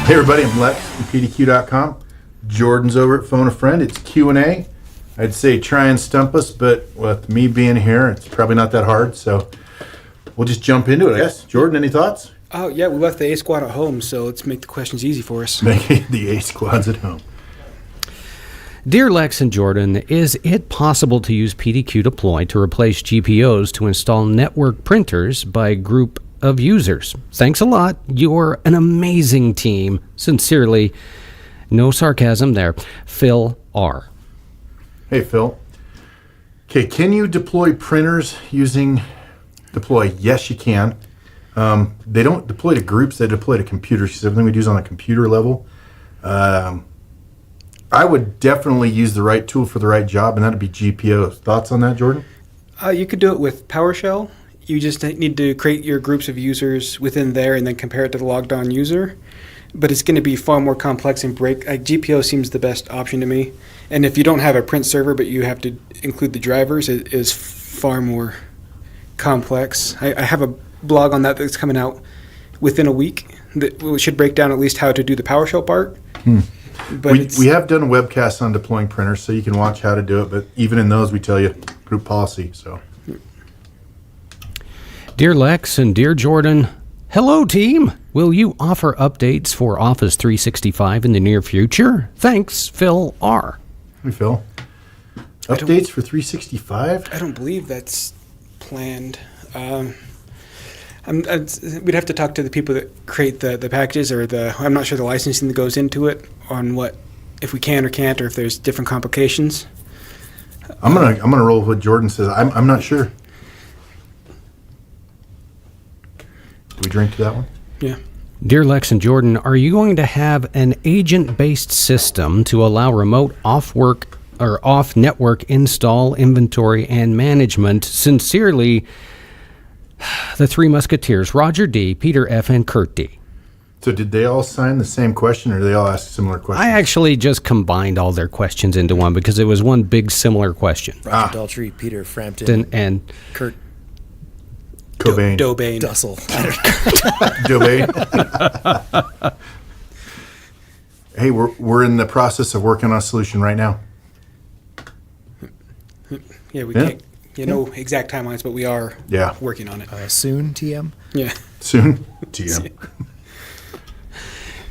Hey everybody, I'm Lex from PDQ.com. Jordan's over at Phone a Friend. It's Q&A. I'd say try and stump us, but with me being here, it's probably not that hard, so we'll just jump into it, I guess. Jordan, any thoughts? Oh, yeah, we left the A squad at home, so let's make the questions easy for us. Make the A squads at home. Dear Lex and Jordan, is it possible to use PDQ Deploy to replace GPOs to install network printers by group of users? Thanks a lot. You're an amazing team. Sincerely, no sarcasm there, Phil R. Hey, Phil. Okay, can you deploy printers using Deploy? Yes, you can. They don't deploy to groups, they deploy to computers, because everything we do is on a computer level. I would definitely use the right tool for the right job, and that'd be GPOs. Thoughts on that, Jordan? You could do it with PowerShell. You just need to create your groups of users within there and then compare it to the logged on user. But it's going to be far more complex and GPO seems the best option to me. And if you don't have a print server but you have to include the drivers, it is far more complex. I have a blog on that that's coming out within a week that should break down at least how to do the PowerShell part. But we have done webcasts on deploying printers, so you can watch how to do it. But even in those, we tell you group policy. So, Dear Lex and dear Jordan, hello team. Will you offer updates for Office 365 in the near future? Thanks, Phil R. Hey, Phil. Updates for 365? I don't believe that's planned. We'd have to talk to the people that create the packages, or I'm not sure the licensing that goes into it on what, if we can or can't, or if there's different complications. I'm gonna roll with what Jordan says. I'm not sure. Do we drink to that one? Yeah. Dear Lex and Jordan, are you going to have an agent-based system to allow remote off-work or off-network install, inventory, and management? Sincerely, the Three Musketeers, Roger D., Peter F., and Kurt D. So did they all sign the same question, or did they all ask similar questions? I actually just combined all their questions into one because it was one big similar question. Roger Daltrey, Peter Frampton, And Kurt Cobain. Dobain. Dussel. Dobain. Hey, we're in the process of working on a solution right now. Yeah, we can't know exact timelines, but we are working on it. Soon, TM? Yeah. Soon? TM.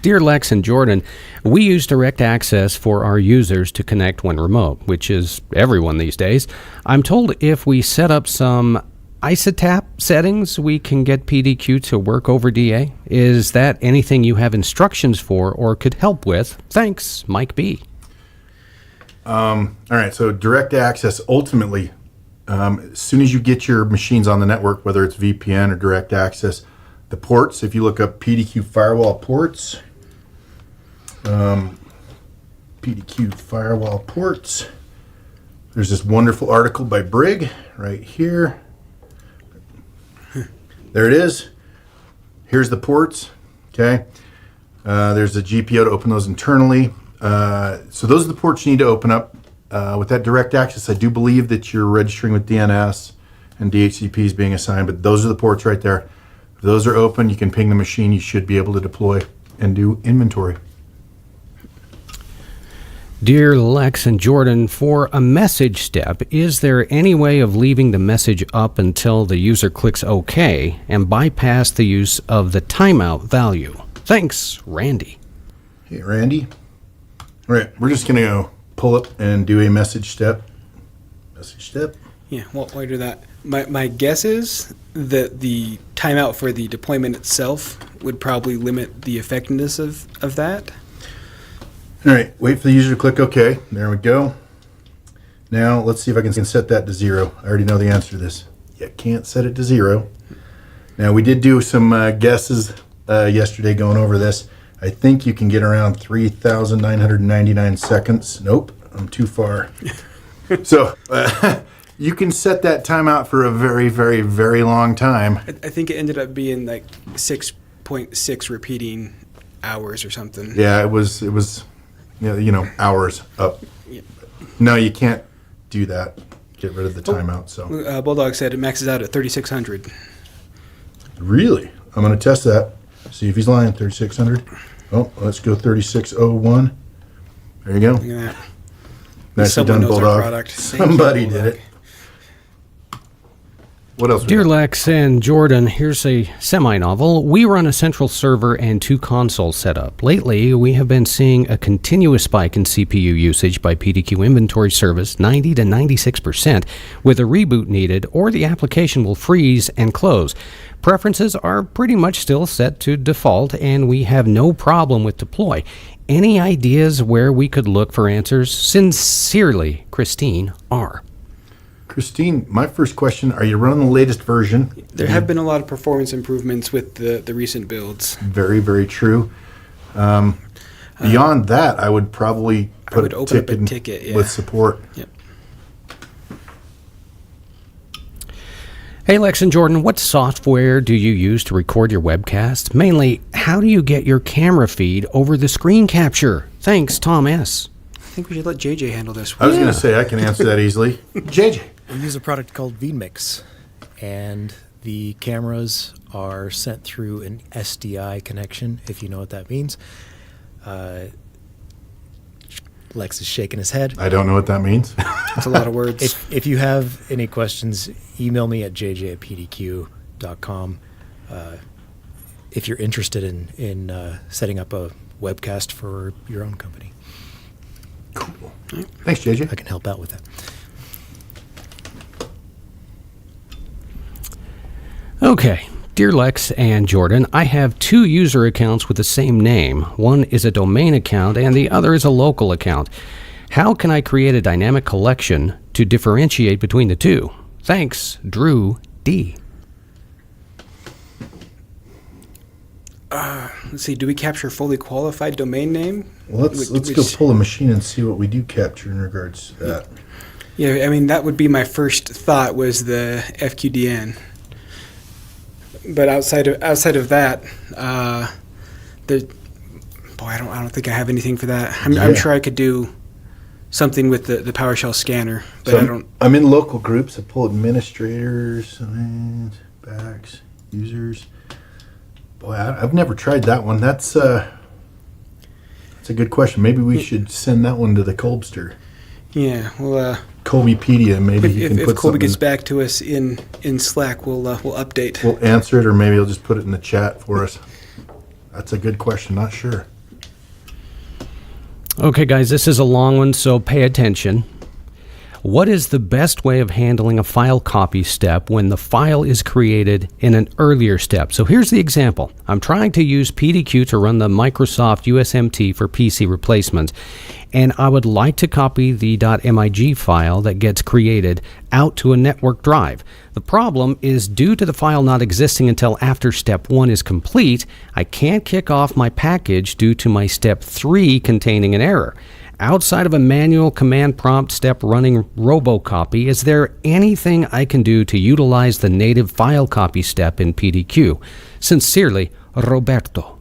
Dear Lex and Jordan, we use DirectAccess for our users to connect when remote, which is everyone these days. I'm told if we set up some ISATAP settings, we can get PDQ to work over DA. Is that anything you have instructions for or could help with? Thanks, Mike B. All right, so DirectAccess, ultimately, as soon as you get your machines on the network, whether it's VPN or DirectAccess, the ports, if you look up PDQ firewall ports, PDQ firewall ports, there's this wonderful article by Brig right here. There it is. Here's the ports, okay? There's a GPO to open those internally. So those are the ports you need to open up. With that DirectAccess, I do believe that you're registering with DNS and DHCPs being assigned, but those are the ports right there. If those are open, you can ping the machine. You should be able to deploy and do inventory. Dear Lex and Jordan, for a message step, is there any way of leaving the message up until the user clicks OK and bypass the use of the timeout value? Thanks, Randy. Hey, Randy. All right, we're just going to go pull up and do a message step. Message step. Yeah, well, while I do that, my guess is that the timeout for the deployment itself would probably limit the effectiveness of that. All right, wait for the user to click OK. There we go. Now, let's see if I can set that to 0. I already know the answer to this. You can't set it to 0. Now, we did do some guesses yesterday going over this. I think you can get around 3,999 seconds. Nope, I'm too far. So, you can set that timeout for a very, very, very long time. I think it ended up being like 6.6 repeating hours or something. Yeah, it was hours up. Yeah. No, you can't do that. Get rid of the timeout. So Bulldog said it maxes out at 3,600. Really? I'm going to test that. See if he's lying. 3,600. Oh, let's go 3601. There you go. Look at that. Nicely Someone done, knows our Bulldog. product. Thank you, Somebody Bulldog. did it. What else? we Dear got? Lex and Jordan, here's a semi-novel. We run a central server and 2 console setup. Lately, we have been seeing a continuous spike in CPU usage by PDQ Inventory service, 90 to 96%, with a reboot needed, or the application will freeze and close. Preferences are pretty much still set to default, and we have no problem with deploy. Any ideas where we could look for answers? Sincerely, Christine R. Christine, my first question, are you running the latest version? There have been a lot of performance improvements with the recent builds. Very, very true. Beyond that, I would probably I put would a open up ticket, a ticket, yeah. with support. Yep. Hey Lex and Jordan, what software do you use to record your webcast? Mainly, how do you get your camera feed over the screen capture? Thanks, Tom S. I think we should let JJ handle this I was one. going to say, I can answer that easily. JJ. We use a product called vMix, and the cameras are sent through an SDI connection, if you know what that means. Lex is shaking his head. I don't know what that means. That's a lot of words. If you have any questions, email me at jj@pdq.com. If you're interested in setting up a webcast for your own company, Cool. Thanks, JJ. I can help out with that. Okay, dear Lex and Jordan, I have 2 user accounts with the same name. One is a domain account and the other is a local account. How can I create a dynamic collection to differentiate between the two? Thanks, Drew D. Let's see, do we capture fully qualified domain name? Well, let's go pull a machine and see what we do capture in regards to that. Yeah, I mean, that would be my first thought was the FQDN. But outside of that, I don't think I have anything for that. I'm Yeah. sure I could do something with the PowerShell scanner, but So I don't. I'm in local groups. I pull administrators, backs, users. Boy, I've never tried that one. That's a good question. Maybe we should send that one to the Colbster. Yeah, well, Colbypedia. Maybe he can if put Colby something. gets back to us in Slack, we'll update. We'll answer it, or maybe he'll just put it in the chat for us. That's a good question. Not sure. Okay, guys, this is a long one, so pay attention. What is the best way of handling a file copy step when the file is created in an earlier step? So here's the example. I'm trying to use PDQ to run the Microsoft USMT for PC replacement, and I would like to copy the .mig file that gets created out to a network drive. The problem is, due to the file not existing until after step 1 is complete, I can't kick off my package due to my step 3 containing an error. Outside of a manual command prompt step running robocopy, is there anything I can do to utilize the native file copy step in PDQ? Sincerely, Roberto.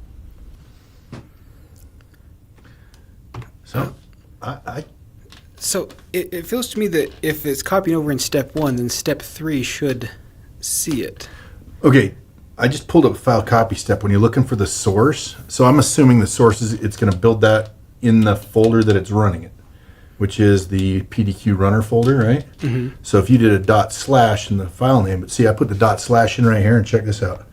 So, So it feels to me that if it's copying over in step 1, then step 3 should see it. okay, I just pulled up file copy step when you're looking for the source. So I'm assuming the source is it's going to build that in the folder that it's running it, which is the PDQ runner folder, right? Mm-hmm. So if you did a ./ in the file name, but see, I put the ./ in right here, and check this out.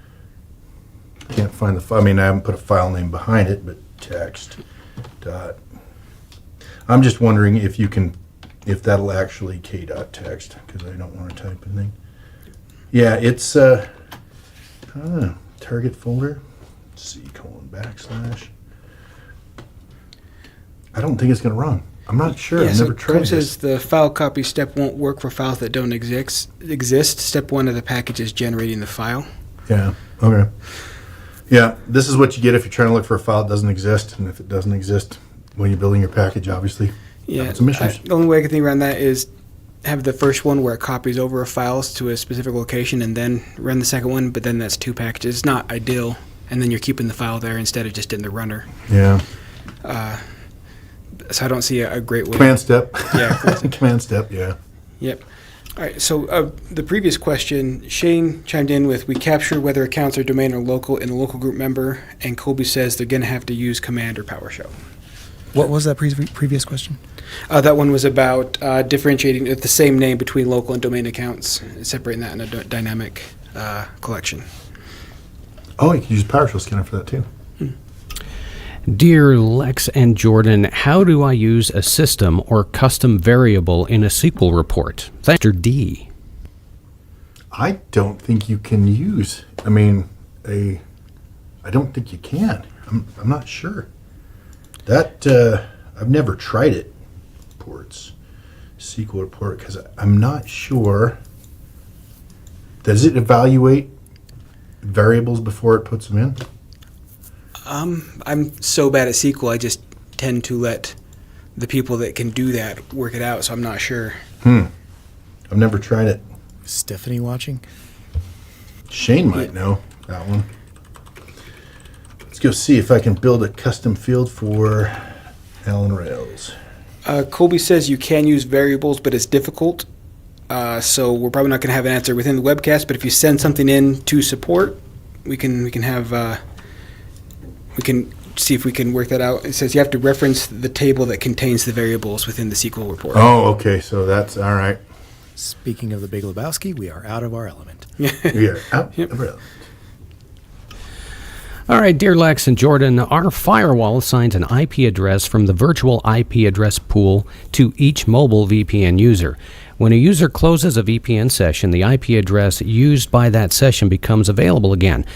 Can't find the file. I mean, I haven't put a file name behind it, but text dot. I'm just wondering if if that'll actually k.text, because I don't want to type anything. Yeah, it's I don't know, target folder. C : /. I don't think it's going to run. I'm not sure. I've never tried Says this. the file copy step won't work for files that don't exist. Step 1 of the package is generating the file. Yeah. Okay. Yeah, this is what you get if you're trying to look for a file that doesn't exist, and if it doesn't exist when you're building your package, obviously. Yeah. Some issues. The only way I can think around that is have the first one where it copies over files to a specific location, and then run the second one. But then that's 2 packages. It's not ideal, and then you're keeping the file there instead of just in the runner. Yeah. So I don't see a great way. Command step. Yeah, command step. Command step. Yeah. Yep. All right, so the previous question, Shane chimed in with, we capture whether accounts are domain or local in a local group member, and Colby says they're going to have to use command or PowerShell. What was that previous question? That one was about differentiating the same name between local and domain accounts, separating that in a dynamic collection. Oh, you can use PowerShell scanner for that too. Dear Lex and Jordan, how do I use a system or custom variable in a SQL report? Thanks, Mr. D. I don't think you can use. I don't think you can. I'm not sure. That I've never tried it. Reports, SQL report, because I'm not sure. Does it evaluate variables before it puts them in? I'm so bad at SQL, I just tend to let the people that can do that work it out, so I'm not sure. I've never tried it. Stephanie watching? Shane might know that one. Let's go see if I can build a custom field for Allen Rails. Colby says you can use variables, but it's difficult. So we're probably not going to have an answer within the webcast, but if you send something in to support, we can see if we can work that out. It says you have to reference the table that contains the variables within the SQL report. Oh, okay, so that's all right. Speaking of the Big Lebowski, we are out of our element. We are out of Rails. All right, dear Lex and Jordan, our firewall assigns an IP address from the virtual IP address pool to each mobile VPN user. When a user closes a VPN session, the IP address used by that session becomes available again.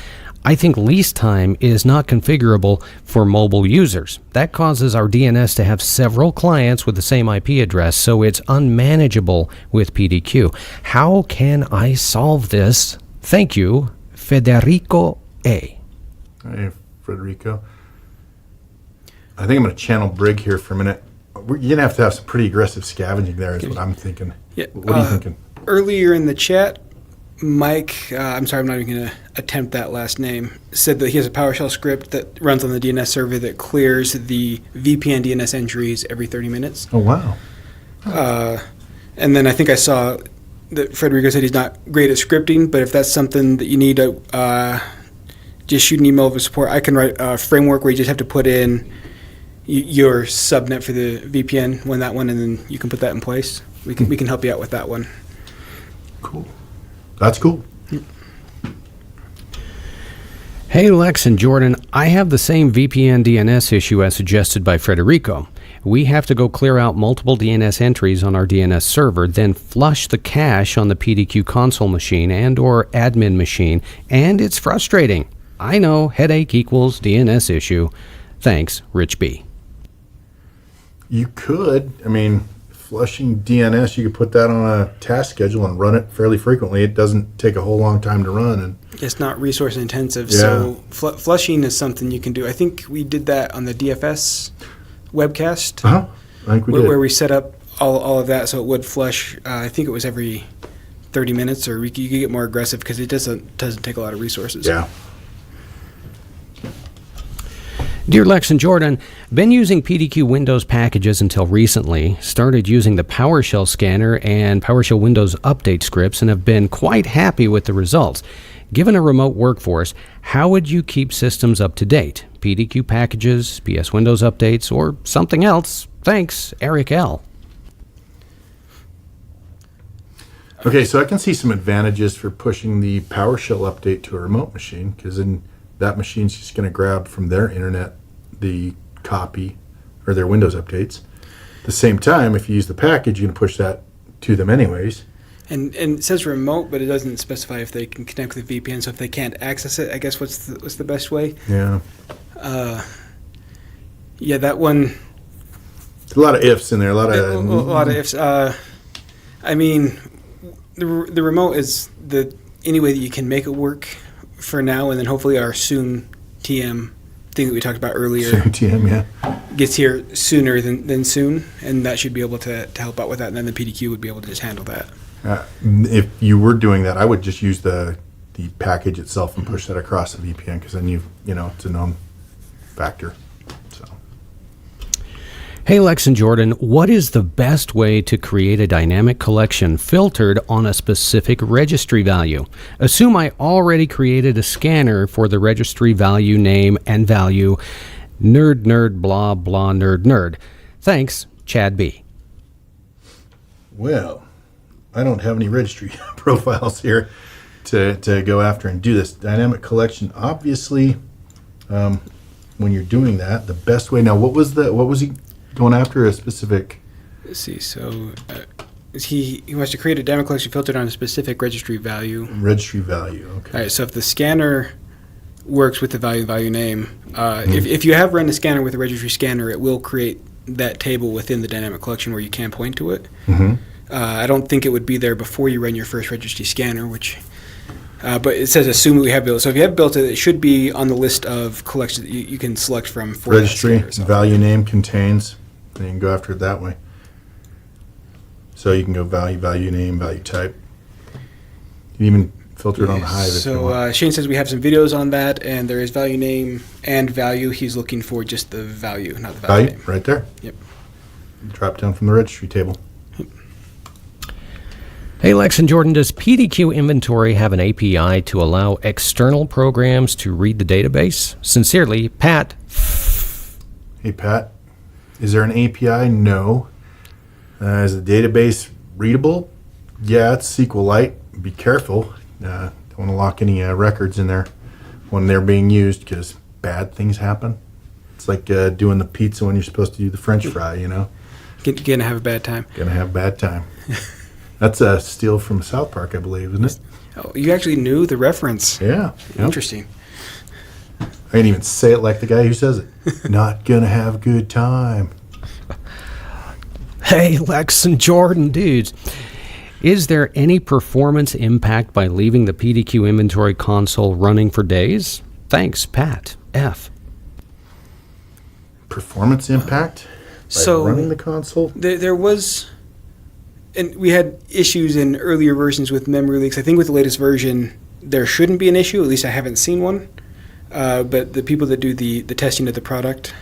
I think lease time is not configurable for mobile users. That causes our DNS to have several clients with the same IP address, so it's unmanageable with PDQ. How can I solve this? Thank you, Federico A. Hey, Federico. I think I'm going to channel Brig here for a minute. You're going to have some pretty aggressive scavenging there is what I'm thinking. Yeah, what are you thinking? Earlier in the chat, Mike, I'm sorry, I'm not even going to attempt that last name, said that he has a PowerShell script that runs on the DNS server that clears the VPN DNS entries every 30 minutes. Oh, wow. And then I think I saw that Federico said he's not great at scripting, but if that's something that you need to just shoot an email over support, I can write a framework where you just have to put in your subnet for the VPN, when that one, and then you can put that in place. We can help you out with that one. Cool. That's cool. Hey Lex and Jordan, I have the same VPN DNS issue as suggested by Federico. We have to go clear out multiple DNS entries on our DNS server, then flush the cache on the PDQ console machine and or admin machine, and it's frustrating. I know, headache equals DNS issue. Thanks, Rich B. You could, flushing DNS, you could put that on a task schedule and run it fairly frequently. It doesn't take a whole long time to run. And it's not resource intensive, Yeah. so flushing is something you can do. I think we did that on the DFS webcast, I think we did. where we set up all of that so it would flush. I think it was every 30 minutes, or you could get more aggressive because it doesn't take a lot of resources. Yeah. Dear Lex and Jordan, been using PDQ Windows packages until recently, started using the PowerShell scanner and PowerShell Windows Update scripts and have been quite happy with the results. Given a remote workforce, how would you keep systems up to date? PDQ packages, PSWindows updates, or something else? Thanks, Eric L. Okay, so I can see some advantages for pushing the PowerShell update to a remote machine, because then that machine's just going to grab from their internet the copy or their Windows updates. At the same time, if you use the package, you're going to push that to them anyways. And it says remote, but it doesn't specify if they can connect with the VPN. So if they can't access it, I guess what's the best way? Yeah. Yeah, that one. A lot of ifs in there. A lot A lot of ifs. The remote is any way that you can make it work for now, and then hopefully our soon TM thing that we talked about earlier TM, yeah. gets here sooner than soon, and that should be able to help out with that, and then the PDQ would be able to just handle that. If you were doing that, I would just use the package itself and push that across the VPN, because then it's a known factor. So. Hey, Lex and Jordan, what is the best way to create a dynamic collection filtered on a specific registry value? Assume I already created a scanner for the registry value name and value nerd blah blah nerd. Thanks, Chad B. Well, I don't have any registry profiles here to go after and do this. Dynamic collection, obviously, when you're doing that, the best way. Now, what was he going after? A specific. Let's see. So he wants to create a dynamic collection filtered on a specific registry value. Registry value. Okay. All right. So if the scanner works with the value name, if you have run the scanner with a registry scanner, it will create that table within the dynamic collection where you can point to it. Mm-hmm. I don't think it would be there before you run your first registry scanner, which. But it says assume we have built. So if you have built it, it should be on the list of collections that you can select from for Registry that scanner. value name contains, and you can go after it that way. So you can go value name, value type. You can even filter it on the Hive if you want. So Shane says we have some videos on that, and there is value name and value. He's looking for just the value, not the value name. Right there. Yep. Drop down from the registry table. Hey, Lex and Jordan, does PDQ Inventory have an API to allow external programs to read the database? Sincerely, Pat. Hey, Pat. Is there an API? No. Is the database readable? Yeah, it's SQLite. Be careful. Don't want to lock any records in there when they're being used because bad things happen. It's like doing the pizza when you're supposed to do the French fry, you know? Gonna have a bad time. Gonna have a bad time. That's a steal from South Park, I believe, isn't it? Oh, you actually knew the reference. Yeah. Yep. Interesting. I didn't even say it like the guy who says it. Not gonna have a good time. Hey, Lex and Jordan, dudes. Is there any performance impact by leaving the PDQ inventory console running for days? Thanks, Pat. F. Performance impact? By running the console? There was... And we had issues in earlier versions with memory leaks. I think with the latest version, there shouldn't be an issue. At least I haven't seen one. But the people that do the testing of the product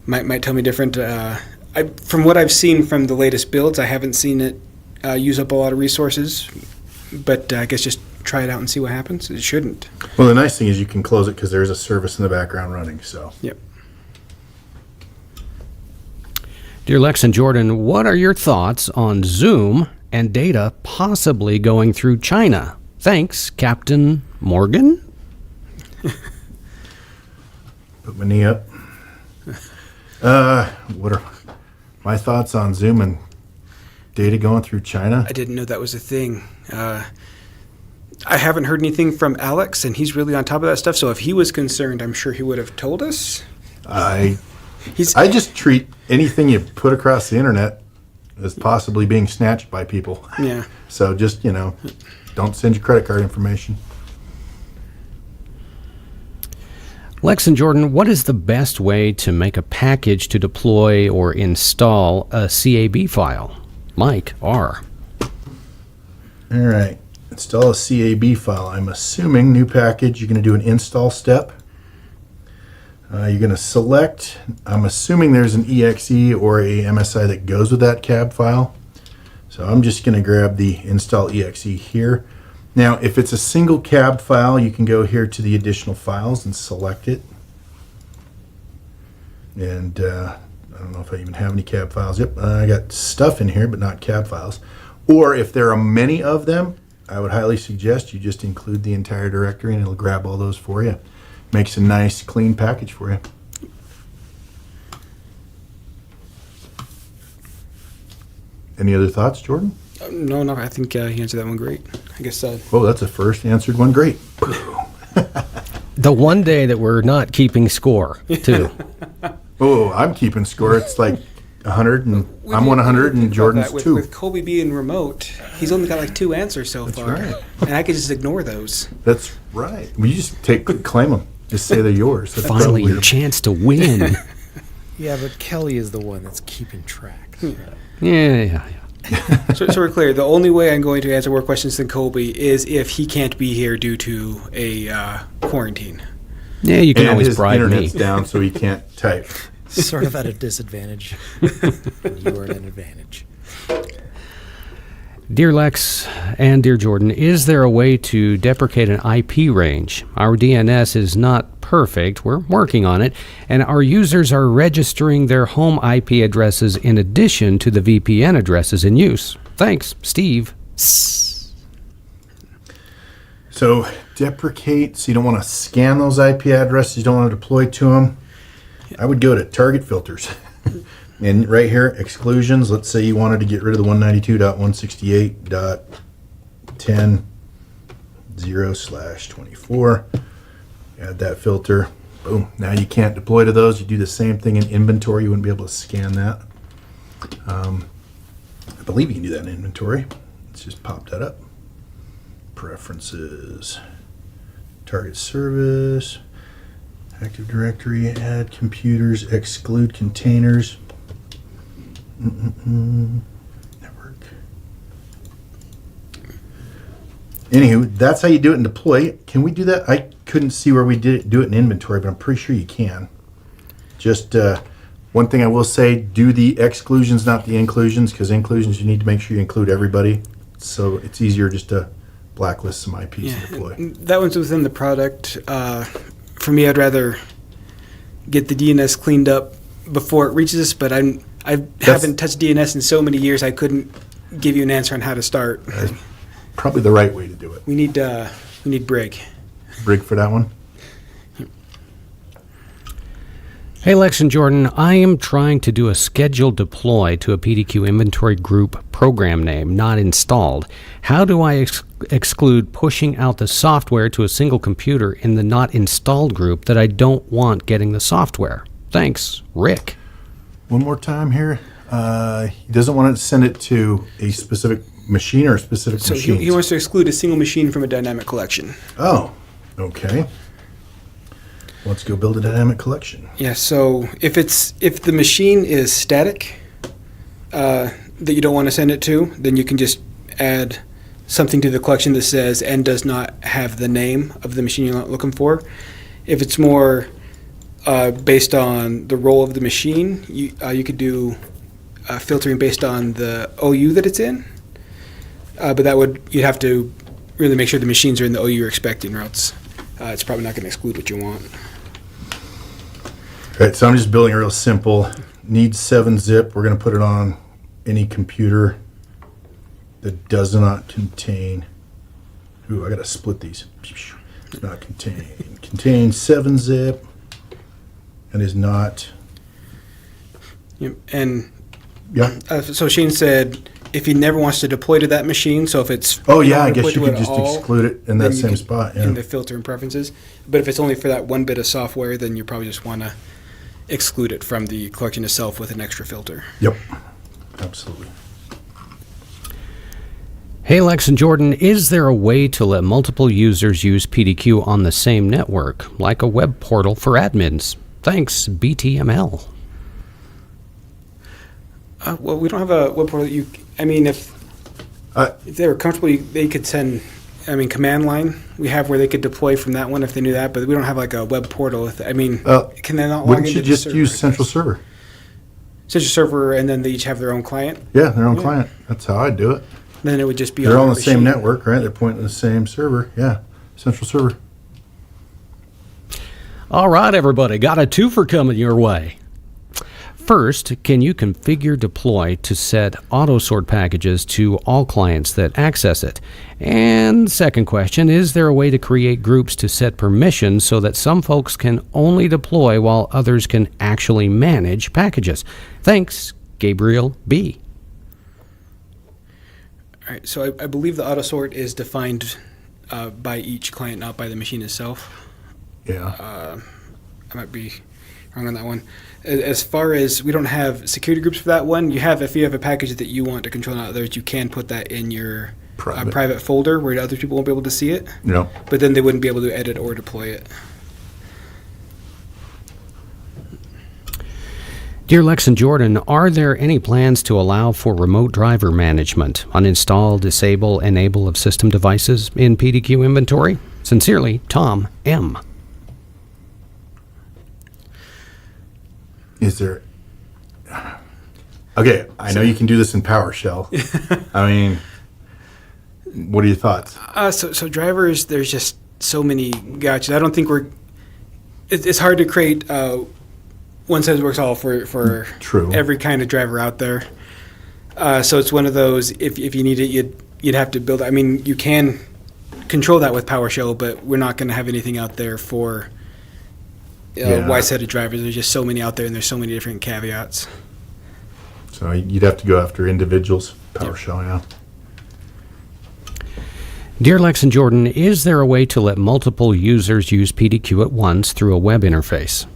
might tell me different. From what I've seen from the latest builds, I haven't seen it use up a lot of resources. But I guess just try it out and see what happens. It shouldn't. Well, the nice thing is you can close it because there's a service in the background running. So. Yep. Dear Lex and Jordan, what are your thoughts on Zoom and data possibly going through China? Thanks, Captain Morgan. Put my knee up. What are my thoughts on Zoom and data going through China? I didn't know that was a thing. I haven't heard anything from Alex, and he's really on top of that stuff. So if he was concerned, I'm sure he would have told us. I just treat anything you put across the internet as possibly being snatched by people. Yeah. So just, don't send your credit card information. Lex and Jordan, what is the best way to make a package to deploy or install a CAB file? Mike R. All right. Install a CAB file. I'm assuming new package, you're going to do an install step. You're going to select, I'm assuming there's an EXE or a MSI that goes with that cab file. So I'm just going to grab the install EXE here. Now, if it's a single cab file, you can go here to the additional files and select it. And I don't know if I even have any cab files. Yep, I got stuff in here, but not cab files. Or if there are many of them, I would highly suggest you just include the entire directory and it'll grab all those for you. Makes a nice, clean package for you. Any other thoughts, Jordan? No, I think he answered that one great. I guess. Oh, that's a first answered one. Great. The one day that we're not keeping score, too. Oh, I'm keeping score. It's like 100, and I'm 100, and Jordan's 2. With Colby being remote, he's only got like 2 answers so far. Right. And I could just ignore those. That's right. Well, you just claim them. Just say they're yours. That's Finally, probably your chance to win. Yeah, but Kelly is the one that's keeping track. Yeah. So we're clear. The only way I'm going to answer more questions than Colby is if he can't be here due to a quarantine. Yeah, you can and always his bribe me. internet's down, so he can't type. Sort of at a disadvantage. And you are at an advantage. Dear Lex and dear Jordan, is there a way to deprecate an IP range? Our DNS is not perfect. We're working on it. And our users are registering their home IP addresses in addition to the VPN addresses in use. Thanks, Steve. So deprecate, so you don't want to scan those IP addresses, you don't want to deploy to them. I would go to target filters. And right here, exclusions, let's say you wanted to get rid of the 192.168.10.0/24. Add that filter. Boom. Now you can't deploy to those. You do the same thing in inventory. You wouldn't be able to scan that. I believe you can do that in inventory. Let's just pop that up. Preferences. Target service. Active Directory. Add computers. Exclude containers. Network. Anywho, that's how you do it in deploy. Can we do that? I couldn't see where we do it in inventory, but I'm pretty sure you can. Just one thing I will say, do the exclusions, not the inclusions, because inclusions you need to make sure you include everybody. So it's easier just to blacklist some IPs and deploy. That one's within the product. For me, I'd rather get the DNS cleaned up before it reaches us, but I haven't touched DNS in so many years, I couldn't give you an answer on how to start. Probably the right way to do it. We need Brig. Brig for that one? Hey, Lex and Jordan, I am trying to do a scheduled deploy to a PDQ inventory group program name not installed. How do I exclude pushing out the software to a single computer in the not installed group that I don't want getting the software? Thanks, Rick. One more time here. He doesn't want to send it to a specific machine or a specific machine. So he wants to exclude a single machine from a dynamic collection. Oh, okay. Let's go build a dynamic collection. Yeah, so if the machine is static that you don't want to send it to, then you can just add something to the collection that says and does not have the name of the machine you're not looking for. If it's more based on the role of the machine, you could do filtering based on the OU that it's in. But you'd have to really make sure the machines are in the OU you're expecting, or else it's probably not going to exclude what you want. All right, so I'm just building a real simple. Needs 7-zip. We're going to put it on any computer that does not contain. Ooh, I got to split these. Does not contain. Contains 7-zip and is not. Yep. And Yeah. So Shane said if he never wants to deploy to that machine, so if it's Oh yeah, I deploy guess you to could it just at all, exclude it in that then you same can- spot. Yeah. in the filter and preferences. But if it's only for that one bit of software, then you probably just want to exclude it from the collection itself with an extra filter. Yep. Absolutely. Hey, Lex and Jordan, is there a way to let multiple users use PDQ on the same network, like a web portal for admins? Thanks, BTML. Well, we don't have a web portal that if they were comfortable, they could send, command line. We have where they could deploy from that one if they knew that, but we don't have like a web portal. Can they not log Wouldn't into you just the use server? central server? Central server, and then they each have their own client? Yeah, their own client. That's how I do it. Then it would just be They're all on our the same machine. network, right? They're pointing to the same server. Yeah, central server. All right, everybody, got a twofer coming your way. First, can you configure deploy to set auto-sort packages to all clients that access it? And second question, is there a way to create groups to set permissions so that some folks can only deploy while others can actually manage packages? Thanks, Gabriel B. All right, so I believe the auto sort is defined by each client, not by the machine itself. Yeah. I might be wrong on that one. As far as we don't have security groups for that one, if you have a package that you want to control not others, you can put that in your private folder where other people won't be able to see it. No. But then they wouldn't be able to edit or deploy it. Dear Lex and Jordan, are there any plans to allow for remote driver management, uninstall, disable, enable of system devices in PDQ inventory? Sincerely, Tom M. Is there... Okay, I know you can do this in PowerShell. I mean, what are your thoughts? So drivers, there's just so many gotchas. I don't think it's hard to create one size works all for True. every kind of driver out there. So it's one of those, if you need it, you'd have to build. I mean, you can control that with PowerShell, but we're not going to have anything out there for wide set of drivers. There's just so many out there, and there's so many different caveats. So you'd have to go after individuals. PowerShell, yeah. Dear Lex and Jordan, is there a way to let multiple users use PDQ at once through a web interface?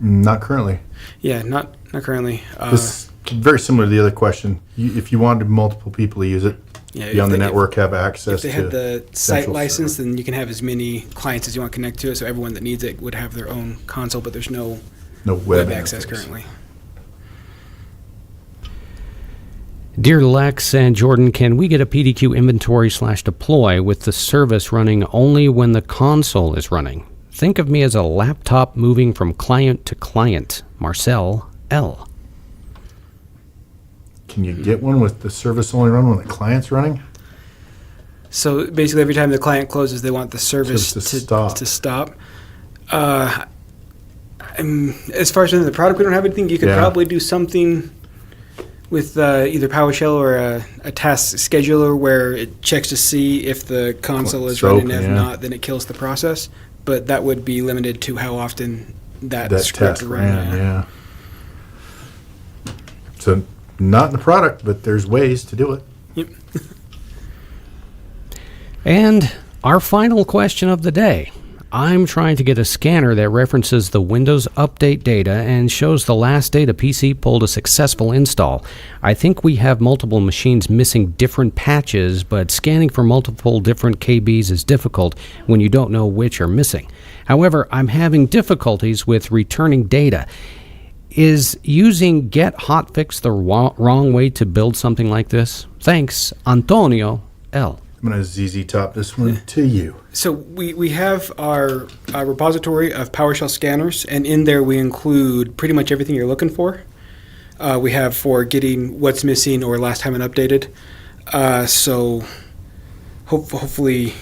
Not currently. Yeah, not currently. This is very similar to the other question. If you wanted multiple people to use it, be on the network, have access to... If they had the site central license, server. then you can have as many clients as you want to connect to it, so everyone that needs it would have their own console, but there's no web access interface. currently. Dear Lex and Jordan, can we get a PDQ inventory /deploy with the service running only when the console is running? Think of me as a laptop moving from client to client. Marcel L. Can you get one with the service only run when the client's running? So basically, every time the client closes, they want the service To to stop. stop. As far as within the product, we don't have anything. You could Yeah. probably do something with either PowerShell or a task scheduler where it checks to see if the console is It's running. open, If yeah. not, then it kills the process. But that would be limited to how often that script task ran. ran, yeah. So not in the product, but there's ways to do it. Yep. And our final question of the day. I'm trying to get a scanner that references the Windows Update data and shows the last date a PC pulled a successful install. I think we have multiple machines missing different patches, but scanning for multiple different KBs is difficult when you don't know which are missing. However, I'm having difficulties with returning data. Is using Get-Hotfix the wrong way to build something like this? Thanks, Antonio L. I'm going to ZZ top this one to you. So we have our repository of PowerShell scanners, and in there we include pretty much everything you're looking for. We have for getting what's missing or last time updated. So hopefully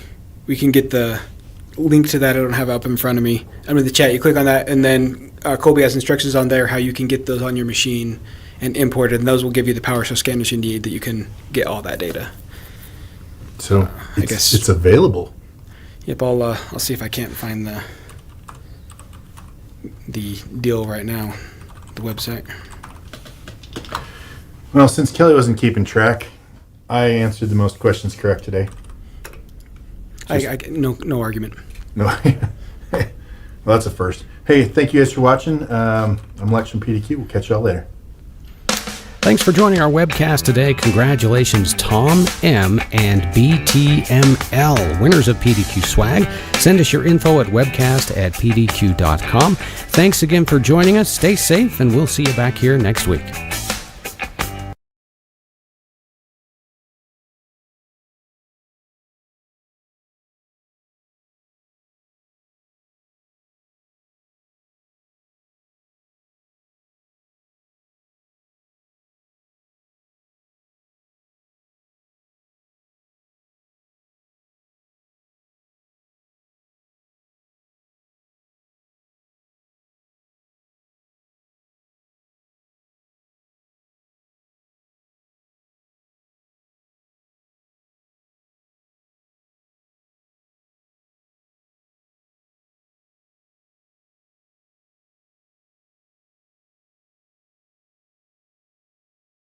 we can get the link to that. I don't have it up in front of me. I'm in the chat. You click on that, and then Colby has instructions on there how you can get those on your machine and import it, and those will give you the PowerShell scanners you need that you can get all that data. So I guess it's available. Yep, I'll see if I can't find the deal right now, the website. Well, since Kelly wasn't keeping track, I answered the most questions correct today. No argument. No, well, that's a first. Hey, thank you guys for watching. I'm Lex from PDQ. We'll catch y'all later. Thanks for joining our webcast today. Congratulations, Tom M. and BTML, winners of PDQ swag. Send us your info at webcast@pdq.com. Thanks again for joining us. Stay safe, and we'll see you back here next week.